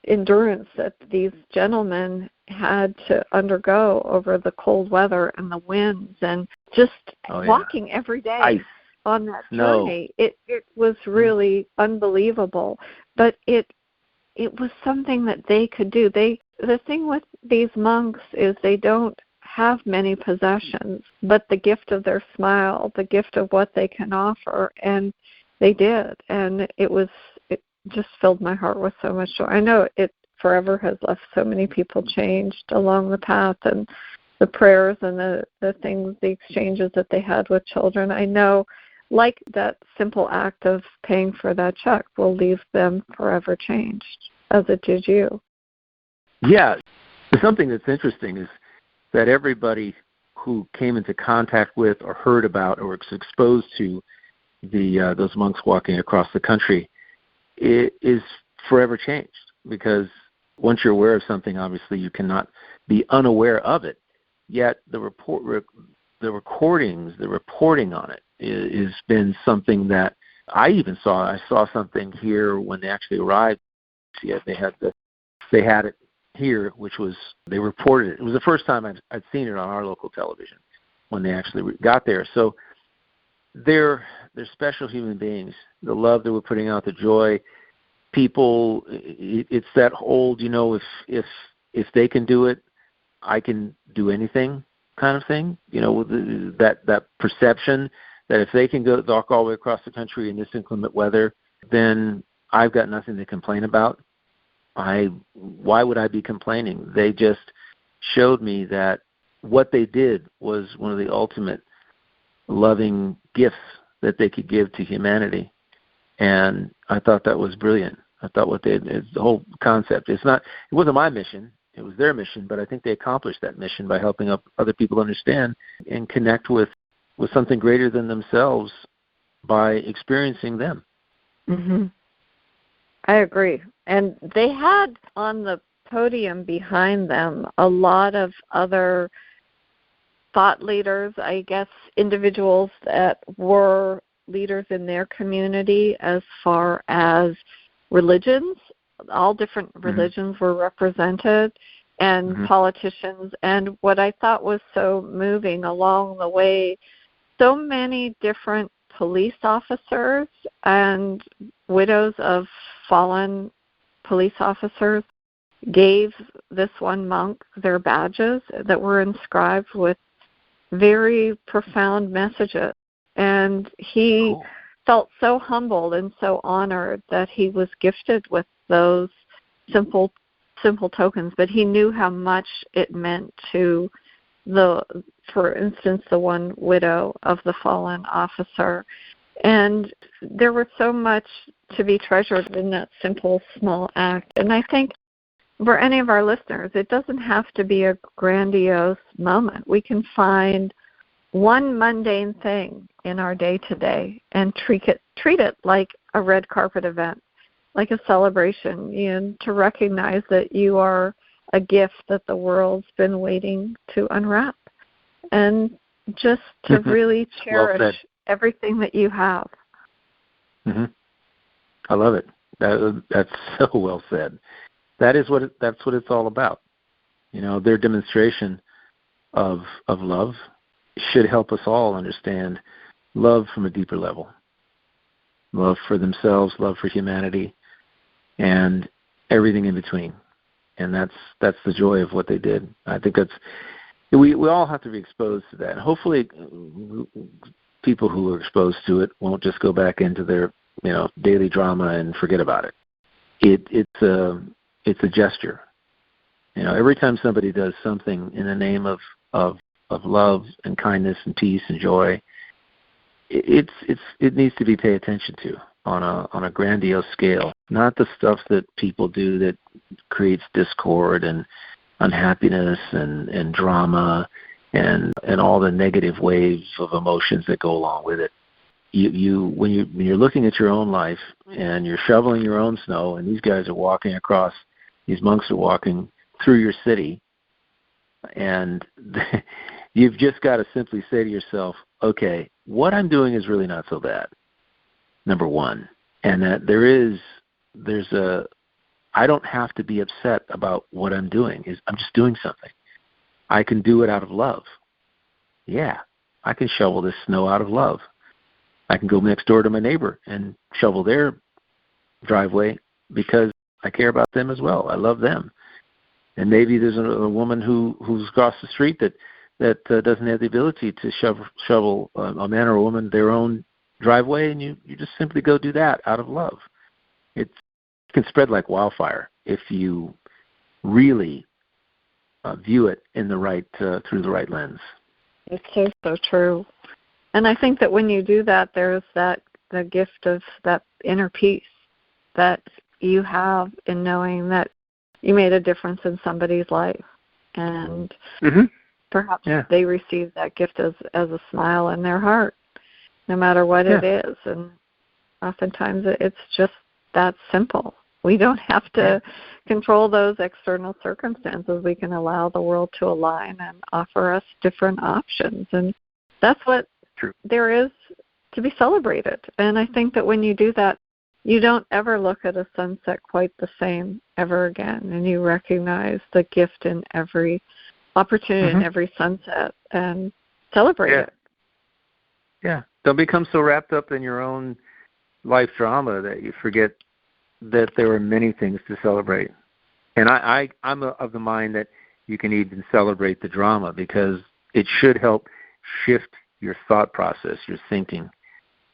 endurance that these gentlemen had to undergo over the cold weather and the winds, and just walking every day on that journey, it was really unbelievable. But it was something that they could do. The thing with these monks is they don't have many possessions, but the gift of their smile, the gift of what they can offer, and they did. And it just filled my heart with so much joy. I know it forever has left so many people changed along the path, and the prayers and the things, the exchanges that they had with children. I know, like that simple act of paying for that check will leave them forever changed, as it did you. Yeah. Something that's interesting is that everybody who came into contact with or heard about or was exposed to those monks walking across the country is forever changed, because once you're aware of something, obviously you cannot be unaware of it. Yet the recordings, the reporting on it has been something that I even saw. I saw something here when they actually arrived. Yeah, they had it here, which was, they reported it. It was the first time I'd seen it on our local television when they actually got there. So they're special human beings. The love that we're putting out, the joy, people. It's that old, if they can do it, I can do anything kind of thing. That perception that if they can walk all the way across the country in this inclement weather, then I've got nothing to complain about. Why would I be complaining? They just showed me that what they did was one of the ultimate loving gifts that they could give to humanity. And I thought that was brilliant. I thought what they did, the whole concept, it wasn't my mission, it was their mission, but I think they accomplished that mission by helping other people understand and connect with something greater than themselves by experiencing them. Mm-hmm. I agree. And they had on the podium behind them a lot of other thought leaders, I guess, individuals that were leaders in their community as far as religions. All different religions were represented, and politicians. And what I thought was so moving along the way, so many different police officers and widows of fallen police officers gave this one monk their badges that were inscribed with very profound messages. And he felt so humbled and so honored that he was gifted with those simple tokens, but he knew how much it meant to for instance, the one widow of the fallen officer. And there was so much to be treasured in that simple, small act. And I think for any of our listeners, it doesn't have to be a grandiose moment. We can find one mundane thing in our day-to-day and treat it like a red carpet event, like a celebration, and to recognize that you are a gift that the world's been waiting to unwrap, and just to really cherish everything that you have. Mm-hmm. I love it. That's so well said. That's what it's all about. Their demonstration of love should help us all understand love from a deeper level. Love for themselves, love for humanity, and everything in between. And that's the joy of what they did. I think we all have to be exposed to that. And hopefully people who are exposed to it won't just go back into their daily drama and forget about it. It's a gesture. Every time somebody does something in the name of love and kindness and peace and joy, it needs to be paid attention to on a grandiose scale. Not the stuff that people do that creates discord and unhappiness and drama and all the negative waves of emotions that go along with it. When you're looking at your own life and you're shoveling your own snow, and these guys are walking across, these monks are walking through your city, and you've just got to simply say to yourself, okay, what I'm doing is really not so bad, number one, and that I don't have to be upset about what I'm doing. I'm just doing something. I can do it out of love. Yeah, I can shovel this snow out of love. I can go next door to my neighbor and shovel their driveway because I care about them as well. I love them. And maybe there's a woman who's across the street that doesn't have the ability to shovel a man or a woman their own driveway, and you just simply go do that out of love. It can spread like wildfire if you really view it in the right through the right lens. It's so true. And I think that when you do that, there's the gift of that inner peace that you have in knowing that you made a difference in somebody's life. And perhaps they receive that gift as a smile in their heart, no matter what it is. And oftentimes it's just that simple. We don't have to control those external circumstances. We can allow the world to align and offer us different options. And that's what there is to be celebrated. And I think that when you do that, you don't ever look at a sunset quite the same ever again. And you recognize the gift in every opportunity, in every sunset, and celebrate it. Yeah. Don't become so wrapped up in your own life drama that you forget that there are many things to celebrate. And I'm of the mind that you can even celebrate the drama because it should help shift your thought process, your thinking.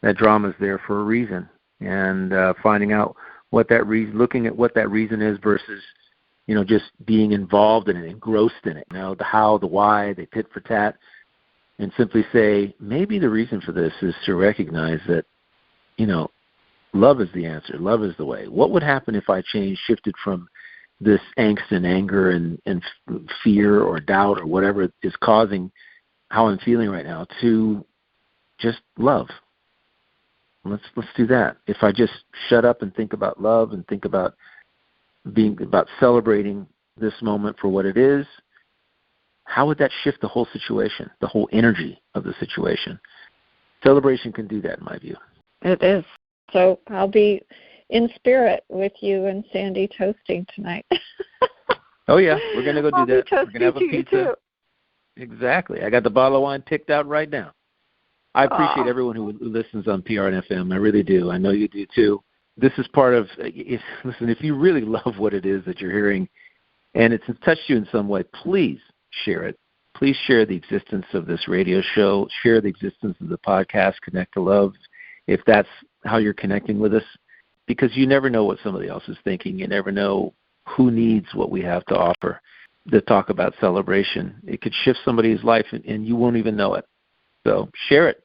That drama is there for a reason. And finding out what that reason, looking at what that reason is versus, just being involved in it, engrossed in it. The how, the why, the tit for tat, and simply say, maybe the reason for this is to recognize that, love is the answer. Love is the way. What would happen if I shifted from this angst and anger and fear or doubt or whatever is causing how I'm feeling right now to just love? Let's do that. If I just shut up and think about love and think about celebrating this moment for what it is, how would that shift the whole situation, the whole energy of the situation? Celebration can do that, in my view. It is. So I'll be in spirit with you and Sandy toasting tonight. Oh, yeah. We're going to go do that. We're going to have a pizza. Too. Exactly. I got the bottle of wine picked out right now. I appreciate everyone who listens on PRN-FM. I really do. I know you do, too. This is part of listen, if you really love what it is that you're hearing and it's touched you in some way, please share it. Please share the existence of this radio show. Share the existence of the podcast, Connect to Love, if that's how you're connecting with us, because you never know what somebody else is thinking. You never know who needs what we have to offer. To talk about celebration, it could shift somebody's life, and you won't even know it. So share it.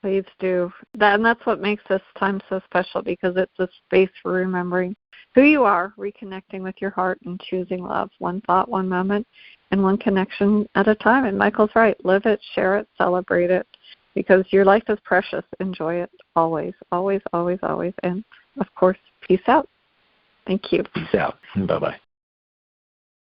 Please do. And that's what makes this time so special, because it's a space for remembering who you are, reconnecting with your heart, and choosing love, one thought, one moment and one connection at a time. And Michael's right. Live it, share it, celebrate it, because your life is precious. Enjoy it always, always, always, always. And, of course, peace out. Thank you. Peace out. Bye-bye.